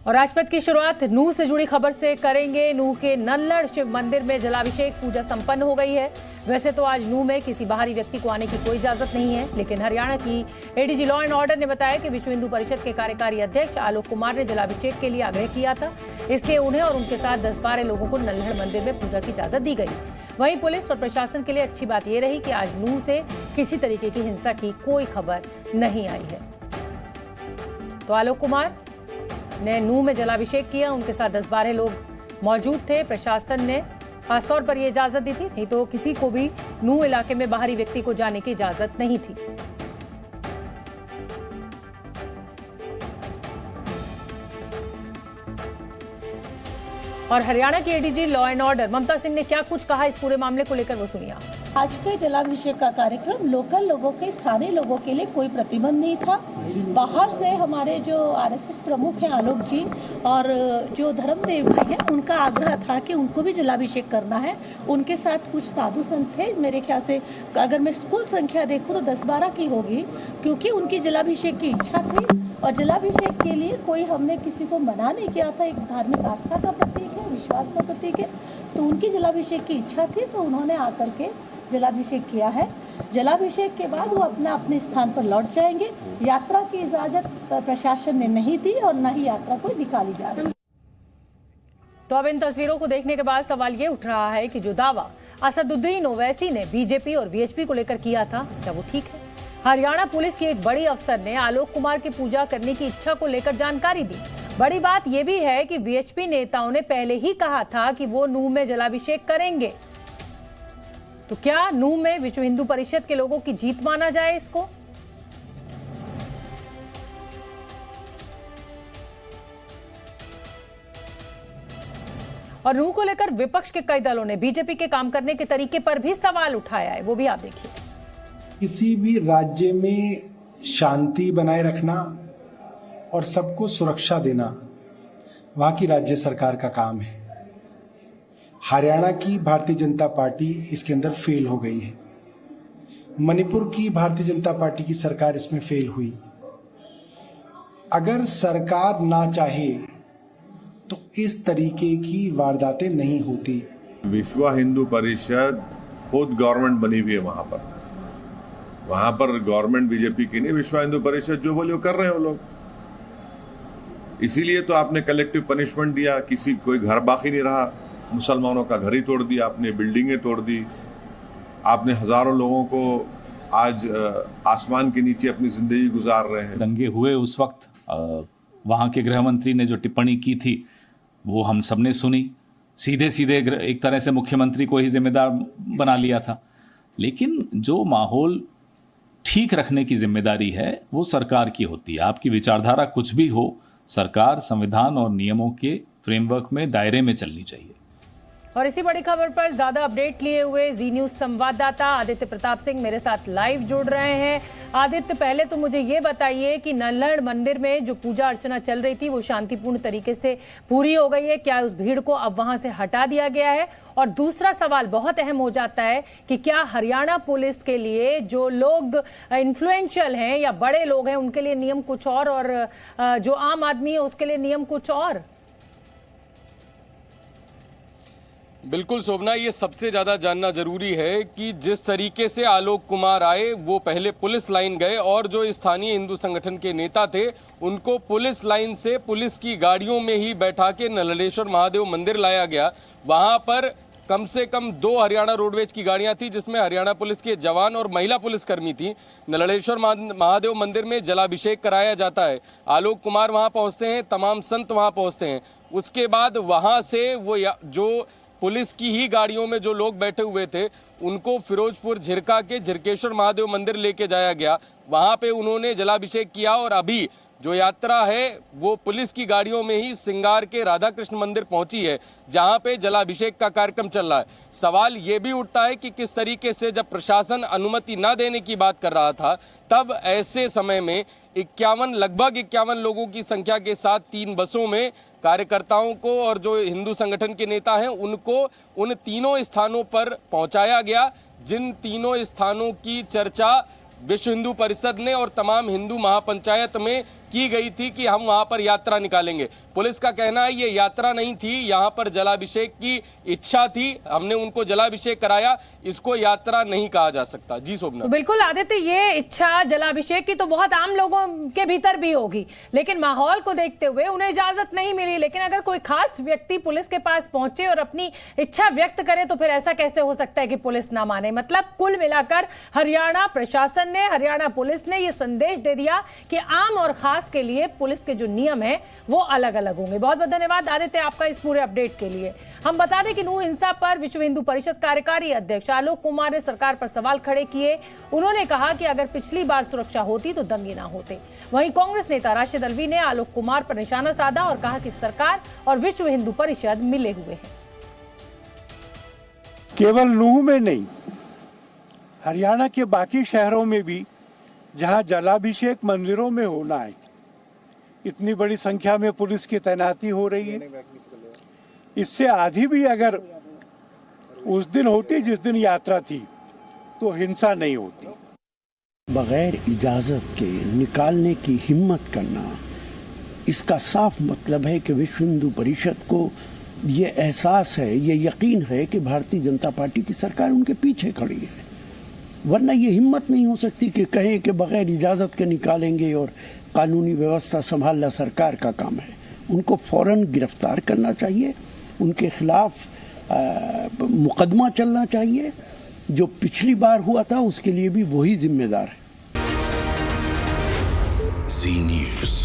और राजपथ की शुरुआत नूह से जुड़ी खबर से करेंगे। नूह के नल्लड़ शिव मंदिर में जलाभिषेक पूजा संपन्न हो गई है। वैसे तो आज नूह में किसी बाहरी व्यक्ति को आने की कोई इजाजत नहीं है, लेकिन हरियाणा की एडीजी लॉ एंड ऑर्डर ने बताया कि विश्व हिंदू परिषद के कार्यकारी अध्यक्ष आलोक कुमार ने जलाभिषेक के लिए आग्रह किया था। इसलिए उन्हें और उनके साथ 10-12 लोगों को नल्लड़ मंदिर में पूजा की इजाजत दी गई। वहीं पुलिस और प्रशासन के लिए अच्छी बात यह रही कि आज नूह से किसी तरीके की हिंसा की कोई खबर नहीं आई है। तो आलोक कुमार ने नूह में जलाभिषेक किया, उनके साथ 10-12 लोग मौजूद थे। प्रशासन ने खासतौर पर यह इजाजत दी थी, नहीं तो किसी को भी नूह इलाके में बाहरी व्यक्ति को जाने की इजाजत नहीं थी। और हरियाणा की एडीजी लॉ एंड ऑर्डर ममता सिंह ने क्या कुछ कहा इस पूरे मामले को लेकर, वो सुनिए। आज के जलाभिषेक का कार्यक्रम लोकल लोगों के, स्थानीय लोगों के लिए कोई प्रतिबंध नहीं था। बाहर से हमारे जो आरएसएस प्रमुख हैं आलोक जी और जो धर्मदेव जी हैं, उनका आग्रह था कि उनको भी जलाभिषेक करना है। उनके साथ कुछ साधु संत थे, मेरे ख्याल से अगर मैं कुल संख्या देखूँ तो 10-12 की होगी, क्योंकि उनकी जलाभिषेक की इच्छा थी। और जलाभिषेक के लिए कोई हमने किसी को मना नहीं किया था। एक धार्मिक आस्था का प्रतीक है, विश्वास का प्रतीक है, तो उनकी जलाभिषेक की इच्छा थी, तो उन्होंने आकर के जलाभिषेक किया है। जलाभिषेक के बाद वो अपने स्थान पर लौट जाएंगे। यात्रा की इजाजत प्रशासन ने नहीं दी और न ही यात्रा को निकाली जा रही। तो अब इन तस्वीरों को देखने के बाद सवाल ये उठ रहा है कि जो दावा असदुद्दीन ओवैसी ने बीजेपी और वीएचपी को लेकर किया था, क्या वो ठीक है? हरियाणा पुलिस की एक बड़ी अफसर ने आलोक कुमार की पूजा करने की इच्छा को लेकर जानकारी दी। बड़ी बात यह भी है कि वीएचपी नेताओं ने पहले ही कहा था कि वो नूह में जलाभिषेक करेंगे। तो क्या नूह में विश्व हिंदू परिषद के लोगों की जीत माना जाए इसको? और नूह को लेकर विपक्ष के कई दलों ने बीजेपी के काम करने के तरीके पर भी सवाल उठाया है, वो भी आप देखिए। किसी भी राज्य में शांति बनाए रखना और सबको सुरक्षा देना वहां की राज्य सरकार का काम है। हरियाणा की भारतीय जनता पार्टी इसके अंदर फेल हो गई है। मणिपुर की भारतीय जनता पार्टी की सरकार इसमें फेल हुई। अगर सरकार ना चाहे तो इस तरीके की वारदातें नहीं होती। विश्व हिंदू परिषद खुद गवर्नमेंट बनी हुई है वहां पर गवर्नमेंट बीजेपी की नहीं, विश्व हिंदू परिषद जो बोले वो कर रहे हैं वो लोग। इसीलिए तो आपने कलेक्टिव पनिशमेंट दिया, किसी कोई घर बाकी नहीं रहा। मुसलमानों का घर ही तोड़ दिया आपने, बिल्डिंगें तोड़ दी आपने, हजारों लोगों को आज आसमान के नीचे अपनी जिंदगी गुजार रहे हैं। दंगे हुए उस वक्त वहां के गृह मंत्री ने जो टिप्पणी की थी वो हम सबने सुनी। सीधे सीधे एक तरह से मुख्यमंत्री को ही जिम्मेदार बना लिया था। लेकिन जो माहौल ठीक रखने की जिम्मेदारी है वो सरकार की होती है। आपकी विचारधारा कुछ भी हो, सरकार संविधान और नियमों के फ्रेमवर्क में, दायरे में चलनी चाहिए। और इसी बड़ी खबर पर ज्यादा अपडेट लिए हुए जी न्यूज संवाददाता आदित्य प्रताप सिंह मेरे साथ लाइव जुड़ रहे हैं। आदित्य, पहले तो मुझे ये बताइए कि नल्लड़ मंदिर में जो पूजा अर्चना चल रही थी वो शांतिपूर्ण तरीके से पूरी हो गई है? क्या उस भीड़ को अब वहां से हटा दिया गया है? और दूसरा सवाल बहुत अहम हो जाता है कि क्या हरियाणा पुलिस के लिए जो लोग इन्फ्लुएंशियल हैं या बड़े लोग हैं उनके लिए नियम कुछ और जो आम आदमी है उसके लिए नियम कुछ और? बिल्कुल शोभना, ये सबसे ज़्यादा जानना जरूरी है कि जिस तरीके से आलोक कुमार आए वो पहले पुलिस लाइन गए और जो स्थानीय हिंदू संगठन के नेता थे उनको पुलिस लाइन से पुलिस की गाड़ियों में ही बैठा के नललेश्वर महादेव मंदिर लाया गया। वहाँ पर कम से कम 2 हरियाणा रोडवेज की गाड़ियां थी जिसमें हरियाणा पुलिस के जवान और महिला पुलिसकर्मी थी। नललेश्वर महादेव मंदिर में जलाभिषेक कराया जाता है। आलोक कुमार वहाँ पहुँचते हैं, तमाम संत वहाँ पहुँचते हैं। उसके बाद वहाँ से वो जो पुलिस की ही गाड़ियों में जो लोग बैठे हुए थे उनको फिरोजपुर झिरका के झिरकेश्वर महादेव मंदिर लेके जाया गया। वहाँ पे उन्होंने जलाभिषेक किया और अभी जो यात्रा है वो पुलिस की गाड़ियों में ही सिंगार के राधा कृष्ण मंदिर पहुंची है जहां पे जलाभिषेक का कार्यक्रम चल रहा है। सवाल ये भी उठता है कि किस तरीके से जब प्रशासन अनुमति न देने की बात कर रहा था तब ऐसे समय में लगभग 51 लोगों की संख्या के साथ 3 बसों में कार्यकर्ताओं को और जो हिंदू संगठन के नेता हैं उनको उन तीनों स्थानों पर पहुंचाया गया, जिन तीनों स्थानों की चर्चा विश्व हिंदू परिषद ने और तमाम हिंदू महापंचायत में की गई थी कि हम वहां पर यात्रा निकालेंगे। पुलिस का कहना है ये यात्रा नहीं थी, यहां पर जलाभिषेक की इच्छा थी, हमने उनको जलाभिषेक कराया, इसको यात्रा नहीं कहा जा सकता। जी शोभना। तो बिल्कुल आदित्य, ये इच्छा जलाभिषेक की तो बहुत आम लोगों के भीतर भी होगी, लेकिन माहौल को देखते हुए उन्हें इजाजत नहीं मिली। लेकिन अगर कोई खास व्यक्ति पुलिस के पास पहुंचे और अपनी इच्छा व्यक्त करे तो फिर ऐसा कैसे हो सकता है कि पुलिस ना माने? मतलब कुल मिलाकर हरियाणा प्रशासन ने, हरियाणा पुलिस ने यह संदेश दे दिया कि आम और खास के लिए पुलिस के जो नियम है वो अलग अलग होंगे। बहुत बहुत धन्यवाद आदित्य आपका इस पूरे अपडेट के लिए। हम बता दें कि नूह हिंसा पर विश्व हिंदू परिषद कार्यकारी अध्यक्ष आलोक कुमार ने सरकार पर सवाल खड़े किए। उन्होंने कहा कि अगर पिछली बार सुरक्षा होती तो दंगे ना होते। वहीं कांग्रेस नेता राशिद अल्वी ने आलोक कुमार पर निशाना साधा और कहा कि सरकार और विश्व हिंदू परिषद मिले हुए हैं। केवल नूह में नहीं, हरियाणा के बाकी शहरों में भी जहां जलाभिषेक मंदिरों में होना है, इतनी बड़ी संख्या में पुलिस की तैनाती हो रही है। इससे आधी भी अगर उस दिन होती जिस दिन यात्रा थी तो हिंसा नहीं होती। बगैर इजाजत के निकालने की हिम्मत करना, इसका साफ मतलब है कि विश्व हिंदू परिषद को ये एहसास है, ये यकीन है कि भारतीय जनता पार्टी की सरकार उनके पीछे खड़ी है। वरना ये हिम्मत नहीं हो सकती कि कहें कि बगैर इजाजत के निकालेंगे और कानूनी व्यवस्था संभालना सरकार का काम है। उनको फौरन गिरफ्तार करना चाहिए, उनके खिलाफ मुकदमा चलना चाहिए। जो पिछली बार हुआ था उसके लिए भी वही जिम्मेदार है। जी न्यूज़।